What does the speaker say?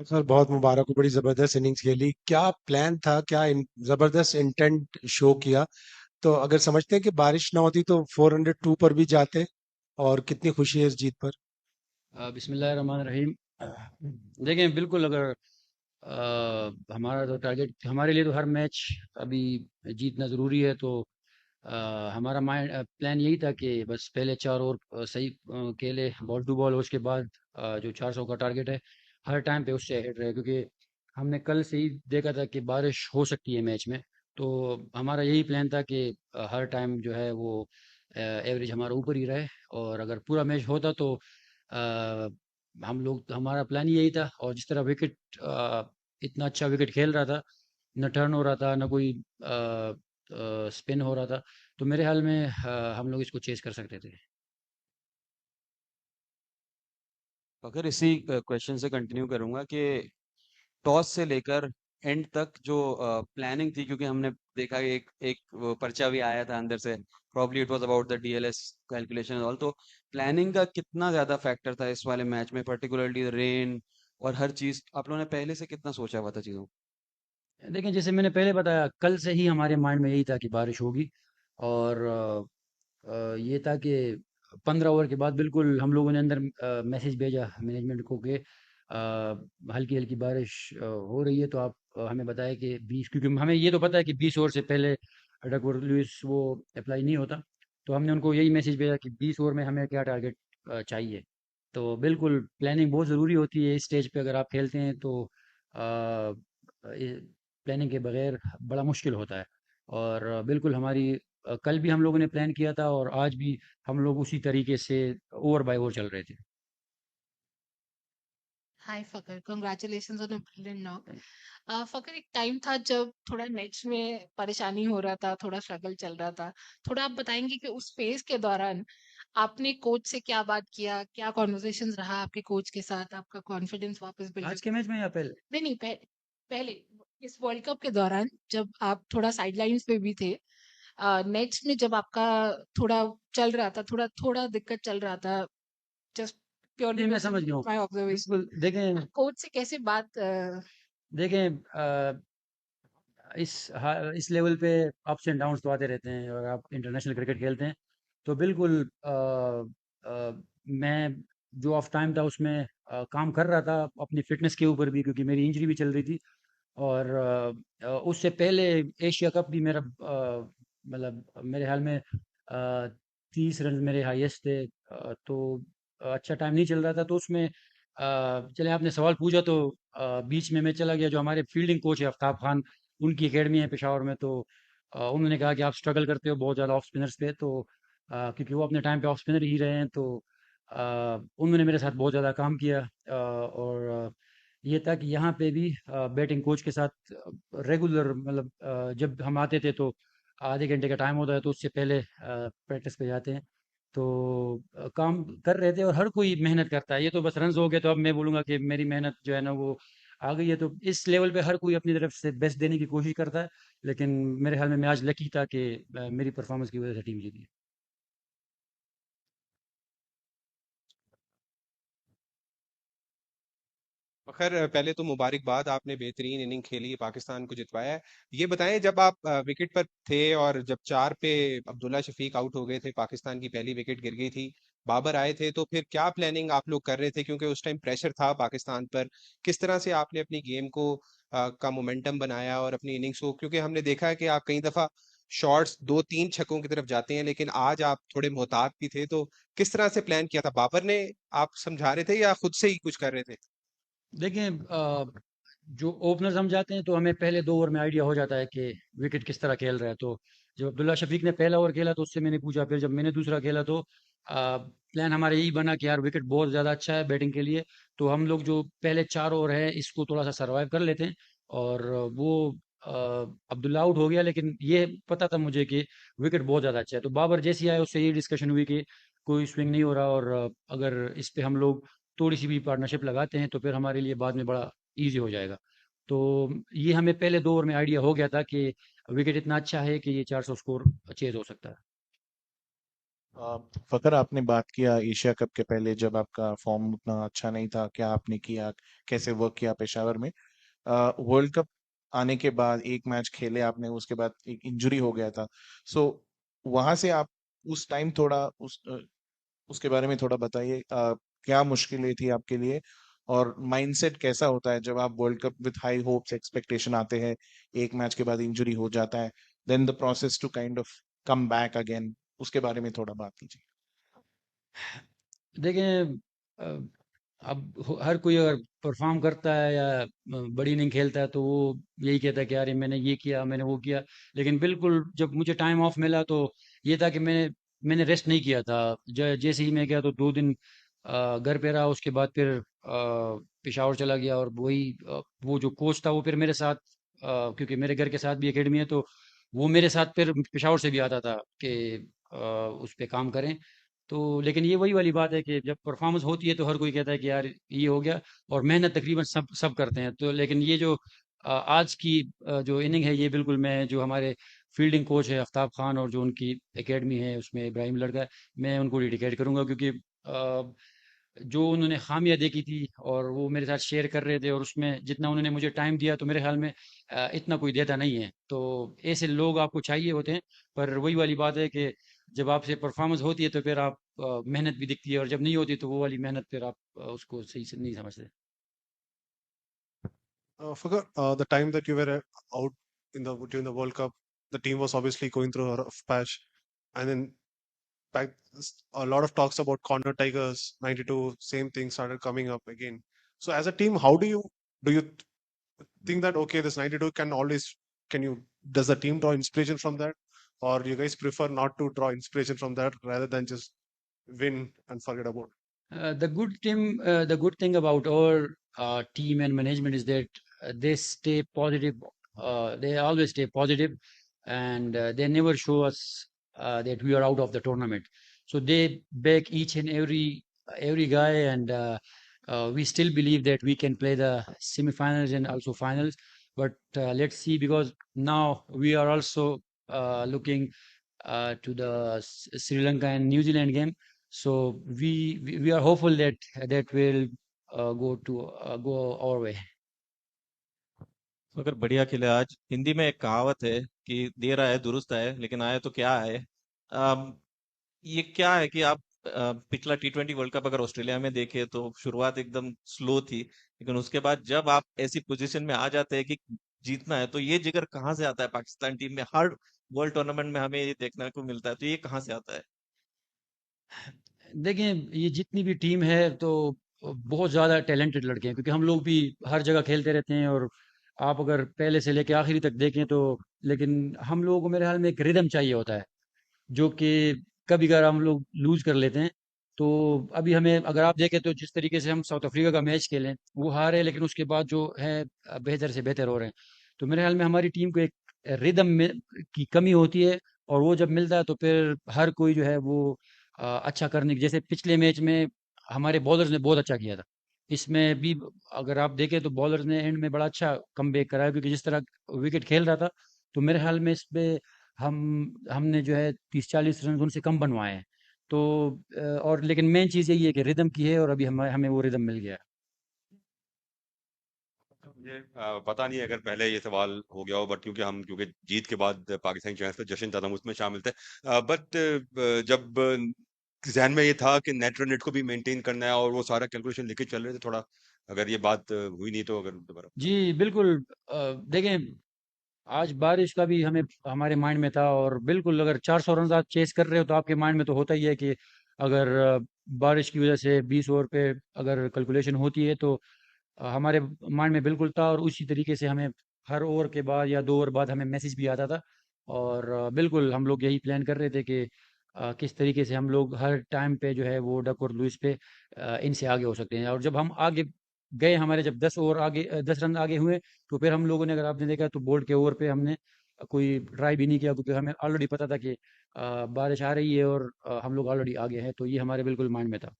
Sir बहुत मुबारक हो, बड़ी जबरदस्त इनिंग्स खेली। क्या प्लान था, क्या जबरदस्त इंटेंट शो किया। तो अगर समझते हैं कि बारिश ना होती तो 402 पर भी जाते, और कितनी खुशी है इस जीत पर। बिस्मिल्लाहिर्रहमानिर्रहीम। देखें, बिल्कुल अगर हमारा तो टारगेट, हमारे लिए तो हर मैच अभी जीतना ज़रूरी है। तो हमारा माइंड प्लान यही था कि बस पहले 4 ओवर सही खेले बॉल टू बॉल, उसके बाद जो 400 का टारगेट है हर टाइम पे उससे हेड रहे, क्योंकि हमने कल से ही देखा था कि बारिश हो सकती है मैच में। तो हमारा यही प्लान था कि हर टाइम जो है वो एवरेज हमारा ऊपर ही रहे। और अगर पूरा मैच होता तो अ, हम लोग, हमारा प्लान ही यही था। और जिस तरह विकेट, इतना अच्छा विकेट खेल रहा था, न टर्न हो रहा था, न कोई स्पिन हो रहा था, तो मेरे ख्याल में हम लोग इसको चेस कर सकते थे। अगर इसी क्वेश्चन से कंटिन्यू करूंगा कि टॉस से लेकर एंड तक जो प्लानिंग थी, क्योंकि हमने देखा कि एक एक वो पर्चा भी आया था अंदर से, probably it was about the DLS calculation all. तो प्लानिंग का कितना ज्यादा फैक्टर था इस वाले मैच में, पर्टिकुलरली रेन और हर चीज आप लोगों ने पहले से कितना सोचा हुआ था चीजों को? देखें, जैसे मैंने पहले बताया, कल से ही हमारे माइंड में यही था कि बारिश होगी। और ये था कि 15 ओवर के बाद बिल्कुल हम लोगों ने अंदर मैसेज भेजा मैनेजमेंट को कि हल्की हल्की बारिश हो रही है, तो आप हमें बताएं कि 20, क्योंकि हमें ये तो पता है कि 20 ओवर से पहले डकवर्थ लुईस वो अप्लाई नहीं होता। तो हमने उनको यही मैसेज भेजा कि 20 ओवर में हमें क्या टारगेट चाहिए। तो बिल्कुल प्लानिंग बहुत ज़रूरी होती है इस स्टेज पे, अगर आप खेलते हैं तो प्लानिंग के बगैर बड़ा मुश्किल होता है। और बिल्कुल हमारी कल भी हम लोगों ने प्लान किया था, और आज भी हम लोग उसी तरीके से ओवर बाय ओवर चल रहे थे। Hi Fakhar, congratulations on a brilliant knock. Fakhar, एक टाइम था जब थोड़ा नेट्स में परेशानी हो रहा था, थोड़ा स्ट्रगल चल रहा था। थोड़ा आप बताएंगे कि उस फेज के दौरान आपने कोच से क्या बात किया, क्या कॉन्वर्सेशंस रहा आपके कोच के साथ, आपका कॉन्फिडेंस वापस बिल्ड। आज के मैच में या पहले? नहीं नहीं, पहले इस वर्ल्ड कप के दौरान जब आप थोड़ा साइडलाइंस पे भी थे, नेट्स में जब आपका थोड़ा चल रहा था, थोड़ा थोड़ा दिक्कत चल रहा था, जस्ट प्योरली जी, मैं बेस्ड समझ गया हूँ। माय ऑब्जर्वेशन, बिल्कुल, देखें, कोच से कैसे बात देखें, इस लेवल पे अप्स एंड डाउन्स तो आते रहते हैं, और आप इंटरनेशनल क्रिकेट खेलते हैं तो बिल्कुल मैं जो ऑफ टाइम था उसमें काम कर रहा था अपनी फिटनेस के ऊपर भी, क्योंकि मेरी इंजरी भी चल रही थी। और उससे पहले एशिया कप भी मेरा मतलब मेरे हाल में 30 रन मेरे हाईएस्ट थे। तो अच्छा टाइम नहीं चल रहा था, तो उसमें चले आपने सवाल पूछा तो बीच में मैं चला गया। जो हमारे फील्डिंग कोच है आफ्ताब खान, उनकी एकेडमी है पेशावर में, तो उन्होंने कहा कि आप स्ट्रगल करते हो बहुत ज़्यादा ऑफ स्पिनर्स पे। तो क्योंकि वो अपने टाइम पे ऑफ स्पिनर ही रहे हैं, तो उन्होंने मेरे साथ बहुत ज़्यादा काम किया। और ये था कि यहाँ पे भी बैटिंग कोच के साथ रेगुलर, मतलब जब हम आते थे तो आधे घंटे का टाइम होता है, तो उससे पहले प्रैक्टिस पे जाते हैं। तो काम कर रहे थे, और हर कोई मेहनत करता है। ये तो बस रन्स हो गए तो अब मैं बोलूँगा कि मेरी मेहनत जो है ना वो आ गई है। तो इस लेवल पे हर कोई अपनी तरफ से बेस्ट देने की कोशिश करता है। लेकिन मेरे ख्याल में मैं आज लकी था कि मेरी परफॉर्मेंस की वजह से टीम जीती। खैर पहले तो मुबारकबाद, आपने बेहतरीन इनिंग खेली, पाकिस्तान को जितवाया है। ये बताएं, जब आप विकेट पर थे और जब 4 पे अब्दुल्ला शफीक आउट हो गए थे, पाकिस्तान की पहली विकेट गिर गई थी, बाबर आए थे, तो फिर क्या प्लानिंग आप लोग कर रहे थे, क्योंकि उस टाइम प्रेशर था पाकिस्तान पर। किस तरह से आपने अपनी गेम को का मोमेंटम बनाया और अपनी इनिंग्स को, क्योंकि हमने देखा है कि आप कई दफा शॉट्स 2-3 छक्कों की तरफ जाते हैं, लेकिन आज आप थोड़े मोहतात भी थे। तो किस तरह से प्लान किया था, बाबर ने आप समझा रहे थे या खुद से ही कुछ कर रहे थे? देखें, जो ओपनर्स हम जाते हैं तो हमें पहले 2 ओवर में आइडिया हो जाता है कि विकेट किस तरह खेल रहा है। तो जब अब्दुल्ला शफीक ने पहला ओवर खेला तो उससे मैंने पूछा, फिर जब मैंने दूसरा खेला तो प्लान हमारा यही बना कि यार विकेट बहुत ज़्यादा अच्छा है बैटिंग के लिए, तो हम लोग जो पहले 4 ओवर है इसको थोड़ा सा सर्वाइव कर लेते हैं। और वो अ, अब्दुल्ला आउट हो गया, लेकिन ये पता था मुझे कि विकेट बहुत ज़्यादा अच्छा है। तो बाबर जैसे ही आए उससे ये डिस्कशन हुई कि कोई स्विंग नहीं हो रहा, और अगर इस पे हम लोग थोड़ी सी भी पार्टनरशिप लगाते हैं तो फिर हमारे लिए बाद में बड़ा ईज़ी हो जाएगा। तो ये हमें पहले 2 ओवर में आइडिया हो गया था कि विकेट इतना अच्छा है कि ये 400 स्कोर चेज़ हो सकता है। फकर, आपने बात किया एशिया कप के पहले जब आपका फॉर्म उतना अच्छा नहीं था, क्या आपने किया, कैसे वर्क किया पेशावर में। वर्ल्ड कप आने के बाद एक मैच खेले आपने, उसके बाद एक इंजरी हो गया था। सो वहां से आप उस टाइम थोड़ा उसके बारे में थोड़ा बताइए। क्या मुश्किलें थी आपके लिए, और माइंडसेट कैसा होता है जब आप world cup with high hopes expectation आते हैं, एक मैच के बाद इंजरी हो जाता है, then the process to kind of come back again, उसके बारे में थोड़ा बात कीजिए। देखें, अब हर कोई अगर परफॉर्म करता है या बड़ी इनिंग खेलता है तो वो यही कहता है कि यार ये मैंने ये किया, मैंने वो किया। लेकिन बिल्कुल जब मुझे टाइम ऑफ मिला तो ये था कि मैंने रेस्ट नहीं किया था। जैसे ही मैं गया तो 2 दिन घर पे रहा। उसके बाद फिर पेशावर चला गया, और वही वो जो कोच था वो फिर मेरे साथ, क्योंकि मेरे घर के साथ भी एकेडमी है, तो वो मेरे साथ फिर पेशावर से भी आता था कि उस पे काम करें। तो लेकिन ये वही वाली बात है कि जब परफॉर्मेंस होती है तो हर कोई कहता है कि यार ये हो गया, और मेहनत तकरीबन सब सब करते हैं। तो लेकिन ये जो आज की जो इनिंग है, ये बिल्कुल मैं जो हमारे फील्डिंग कोच है आफ्ताब खान और जो उनकी एकेडमी है उसमें इब्राहिम लड़का है, मैं उनको डेडिकेट करूंगा, क्योंकि जो उन्होंने खामियां देखी थी और वो मेरे साथ शेयर कर रहे थे, और उसमें जितना उन्होंने मुझे टाइम दिया तो मेरे ख्याल में इतना कोई देता नहीं है। तो ऐसे लोग आपको चाहिए होते हैं। पर वही वाली बात है कि जब आपसे परफॉर्मेंस होती है तो फिर आप मेहनत भी दिखती है, और जब नहीं होती तो वो वाली मेहनत फिर आप उसको सही से नहीं समझते। Forgot the time that you were out in the during the World Cup, the team was obviously going through a rough patch, and then back a lot of talks about corner tigers 92, same thing started coming up again. So as a team, how do you think that okay, this 92 can always, can you, does the team draw inspiration from that, or you guys prefer not to draw inspiration from that rather than just win and forget about it? The good thing about our team and management is that they stay positive. They always stay positive, and they never show us that we are out of the tournament. So they back each and every guy, and we still believe that we can play the semifinals and also finals. But let's see, because now we are also looking to the Sri Lanka and New Zealand game. So we are hopeful that that will go our way. तो अगर बढ़िया खेले आज, हिंदी में एक कहावत है कि देर आए दुरुस्त आए, लेकिन आए तो क्या है। अम, ये क्या है कि आप पिछला T20 वर्ल्ड कप अगर ऑस्ट्रेलिया में देखे तो शुरुआत एकदम स्लो थी, लेकिन उसके बाद जब आप ऐसी पोजीशन में आ जाते हैं कि जीतना है, तो ये जिगर कहाँ से आता है पाकिस्तान टीम में। हर वर्ल्ड टूर्नामेंट में हमें ये देखने को मिलता है, तो ये कहाँ से आता है। देखें, ये जितनी भी टीम है तो बहुत ज़्यादा टैलेंटेड लड़के हैं, क्योंकि हम लोग भी हर जगह खेलते रहते हैं। और आप अगर पहले से लेके आखिरी तक देखें तो, लेकिन हम लोगों को मेरे ख्याल में एक रिदम चाहिए होता है, जो कि कभी कभार हम लोग लूज कर लेते हैं। तो अभी हमें अगर आप देखें तो जिस तरीके से हम साउथ अफ्रीका का मैच खेलें, वो हारे, लेकिन उसके बाद जो है बेहतर से बेहतर हो रहे हैं। तो मेरे ख्याल में हमारी टीम को एक रिदम में की कमी होती है, और वो जब मिलता है तो फिर हर कोई जो है वो अच्छा करने की, जैसे पिछले मैच में हमारे बॉलर्स ने बहुत अच्छा किया था। इसमें भी अगर आप देखें तो बॉलर्स ने एंड में बड़ा अच्छा कमबैक करा है, क्योंकि जिस तरह विकेट खेल रहा था, तो मेरे ख्याल में इस पे हम हमने जो है 30-40 रन उनसे कम बनवाए हैं। तो और लेकिन मेन चीज़ यही है कि रिदम की है, और अभी हमें हमें वो रिदम मिल गया है। मुझे पता नहीं अगर पहले ये सवाल हो गया हो, बट क्योंकि जीत के बाद पाकिस्तानी चैनल्स पे जश्न था, तो हम उसमें शामिल थे। बट जब जहन में ये था कि नेट रन रेट को भी मेंटेन करना है और वो सारा कैलकुलेशन लेके चल रहे थे, थोड़ा अगर ये बात हुई नहीं तो अगर दोबारा। जी बिल्कुल। देखें, आज बारिश का भी हमें हमारे माइंड में था, और बिल्कुल अगर 400 रन आप चेस कर रहे हो तो आपके माइंड में तो होता ही है कि अगर बारिश की वजह से 20 ओवर पे अगर कैलकुलेशन होती है तो हमारे माइंड में बिल्कुल था। और उसी तरीके से हमें हर ओवर के बाद या 2 ओवर बाद हमें मैसेज भी आता था। और बिल्कुल हम लोग यही प्लान कर रहे थे कि किस तरीके से हम लोग हर टाइम पे जो है वो डक और लुइस पे इनसे आगे हो सकते हैं। और जब हम आगे गए, हमारे जब 10 ओवर आगे 10 रन आगे हुए, तो फिर हम लोगों ने, अगर आपने देखा तो बोल्ट के ओवर पे हमने कोई ट्राई भी नहीं किया, क्योंकि हमें ऑलरेडी पता था कि बारिश आ रही है और हम लोग ऑलरेडी आगे हैं। तो ये हमारे बिल्कुल माइंड में था।